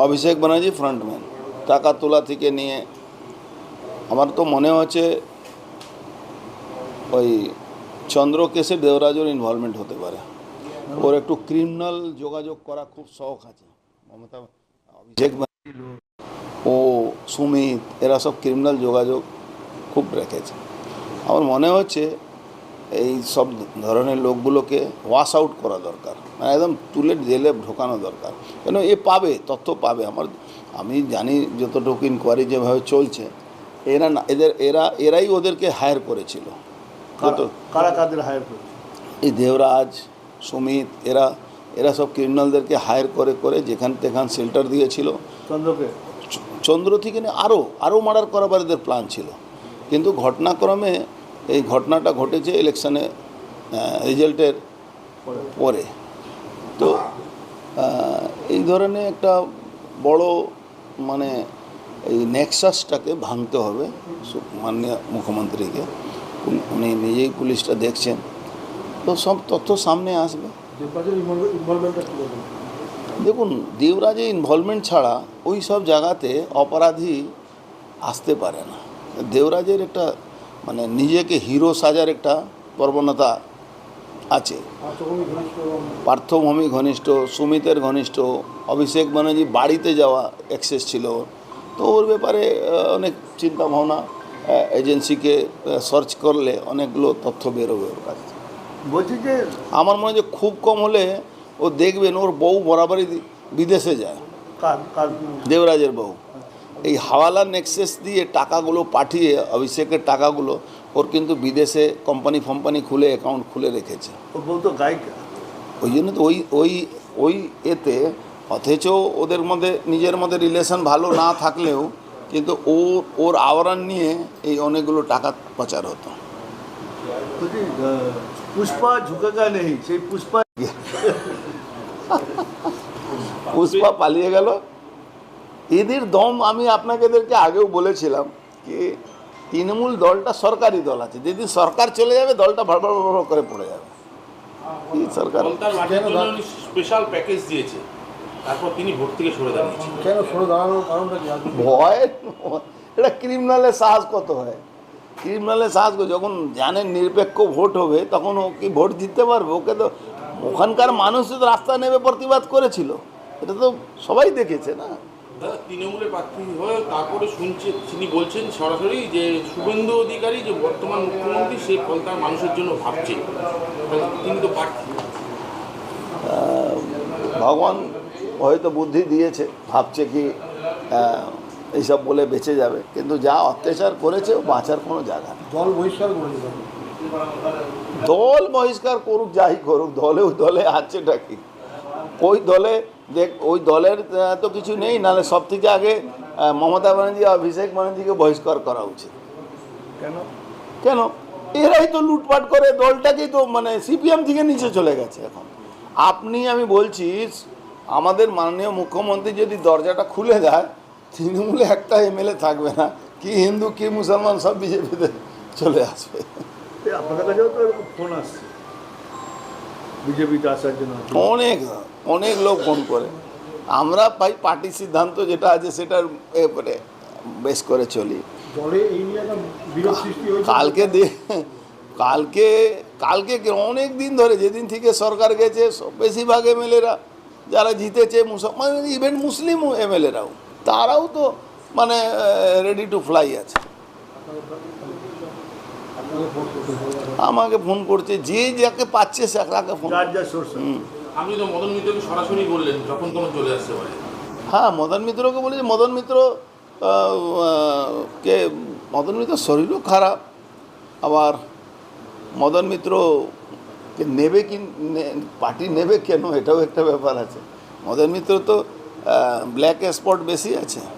Abhishek Banerjee frontman. টাকা তোলা থেকে নিয়ে আমার তো মনে হচ্ছে ওই চন্দ্র কেসে দেবরাজের ইনভলভমেন্ট হতে পারে। ওর একটু ক্রিমিনাল যোগাযোগ করা খুব শখ আছে। মমতা অভিষেক ব্যানার্জি ও সুমিত এরা সব ক্রিমিনাল যোগাযোগ খুব রেখেছে। আমার মনে হচ্ছে এই সব ধরনের লোকগুলোকে ওয়াশ আউট করা দরকার, মানে একদম তুলে জেলে ঢোকানো দরকার। কেন এ পাবে, তথ্য পাবে। আমি জানি যতটুকু ইনকোয়ারি যেভাবে চলছে, এরা না এরাই ওদেরকে হায়ার করেছিল। কারা কাদের হায়ার করেছে? এই দেবরাজ, সুমিত, এরা সব ক্রিমিনালদেরকে হায়ার করে করে যেখান তেখান শেল্টার দিয়েছিল। চন্দ্র থেকে আরও মার্ডার করাবার এদের প্ল্যান ছিল, কিন্তু ঘটনাক্রমে এই ঘটনাটা ঘটেছে ইলেকশনে রেজাল্টের পরে। তো এই ধরনের একটা বড় মানে এই নেক্সাসটাকে ভাঙতে হবে মাননীয় মুখ্যমন্ত্রীকে। উনি নিজেই পুলিশটা দেখছেন, তো সব তথ্য সামনে আসবে। দেখুন, দেবরাজের ইনভলভমেন্ট ছাড়া ওই সব জায়গাতে অপরাধী আসতে পারে না। দেবরাজের একটা মানে নিজেকে হিরো সাজার একটা প্রবণতা আছে। পার্থভূমি ঘনিষ্ঠ, সুমিতের ঘনিষ্ঠ, অভিষেক ব্যানার্জি বাড়িতে যাওয়া অ্যাক্সেস ছিল। তো ওর ব্যাপারে অনেক চিন্তা ভাবনা, এজেন্সিকে সার্চ করলে অনেকগুলো তথ্য বেরোবে ওর কাছে। বলছি যে আমার মনে হয় যে খুব কম হলে ও দেখবেন ওর বউ বরাবরই বিদেশে যায়। দেবরাজের বউ এই হাওয়ালা নেক্সেস দিয়ে টাকাগুলো পাঠিয়ে, অভিষেকের টাকাগুলো ওর কিন্তু বিদেশে কোম্পানি খুলে অ্যাকাউন্ট খুলে রেখেছে। ওর বউ তো গায়িকা, ওই জন্য তো ওই এতে, অথচ ওদের মধ্যে নিজের মধ্যে রিলেশন ভালো না থাকলেও কিন্তু ওর আওরান নিয়ে এই অনেকগুলো টাকা পাচার হতো। পুষ্পা ঝুঁকেগা নেই, সেই পুষ্পা পালিয়ে গেল। এদের দম আমি আপনাদেরকে আগেও বলেছিলাম কি তৃণমূল দলটা সরকারি দল আছে, যেদিন সরকার চলে যাবে দলটা ভড় করে পড়ে যাবে। সরকার স্পেশাল প্যাকেজ দিয়েছে, তারপর তিনি ভোট থেকে সরে দাঁড়িয়েছেন। কেন সরে দাঁড়ানোর কারণটা কি? ভয়, এটা ক্রিমিনালের সাহস কত হয়। ক্রিমিনালের সাহস যখন জানেন নিরপেক্ষ ভোট হবে, তখন ও কি ভোট জিততে পারবে? ওকে তো ওখানকার মানুষ তো রাস্তা নেমে প্রতিবাদ করেছিল, এটা তো সবাই দেখেছে না। তৃণমূলের প্রার্থী হয়ে তারপরে তিনি বলছেন সরাসরি যে শুভেন্দু অধিকারী যে বর্তমান মুখ্যমন্ত্রী, সেই ফলতার মানুষের জন্য ভাবছে। তিনি তো প্রার্থী। ভগবান হয়তো বুদ্ধি দিয়েছে, ভাবছে কি এইসব বলে বেঁচে যাবে, কিন্তু যা অত্যাচার করেছে ও বাঁচার কোনো জায়গা নেই। দল বহিষ্কার করে দল বহিষ্কার করুক, যাই করুক, দলে আছেটা কি? ওই দলের তো কিছু নেই। নাহলে সব থেকে আগে মমতা ব্যানার্জি, অভিষেক ব্যানার্জিকে বহিষ্কার করা উচিত। কেন? এরাই তো লুটপাট করে দলটাকেই তো মানে সিপিএম থেকে নিচে চলে গেছে এখন। আমি বলছি, আমাদের মাননীয় মুখ্যমন্ত্রী যদি দরজাটা খুলে দেয়, তৃণমূলে একটা এমএলএ থাকবে না, কি হিন্দু কি মুসলমান সব বিজেপিতে চলে আসবে। আপনাদের কাছেও তো এরকম ফোন আসছে বিজেপিতে আসার জন্য? অনেক লোক ফোন করে। আমরা পার্টির সিদ্ধান্ত যেটা আছে সেটার এবারে বেশ করে চলি। কালকে অনেক দিন ধরে, যেদিন থেকে সরকার গেছে, বেশিরভাগ এমএলএরা যারা জিতেছে মুসলমান, ইভেন মুসলিম এমএলএরাও, তারাও তো মানে রেডি টু ফ্লাই আছে। আমাকে ফোন করছে, যে যাকে পাচ্ছে সে তাকে ফোন। আপনি তো মদন মিত্রকে সরাসরি বললেন যখন তখন চলে আসতে পারে। হ্যাঁ, মদন মিত্রকে বলেছি। মদন মিত্র শরীরও খারাপ, আবার মদন মিত্রকে নেবে কি পার্টি নেবে কেন, এটাও একটা ব্যাপার আছে। মদন মিত্র তো ব্ল্যাক স্পট বেশি আছে।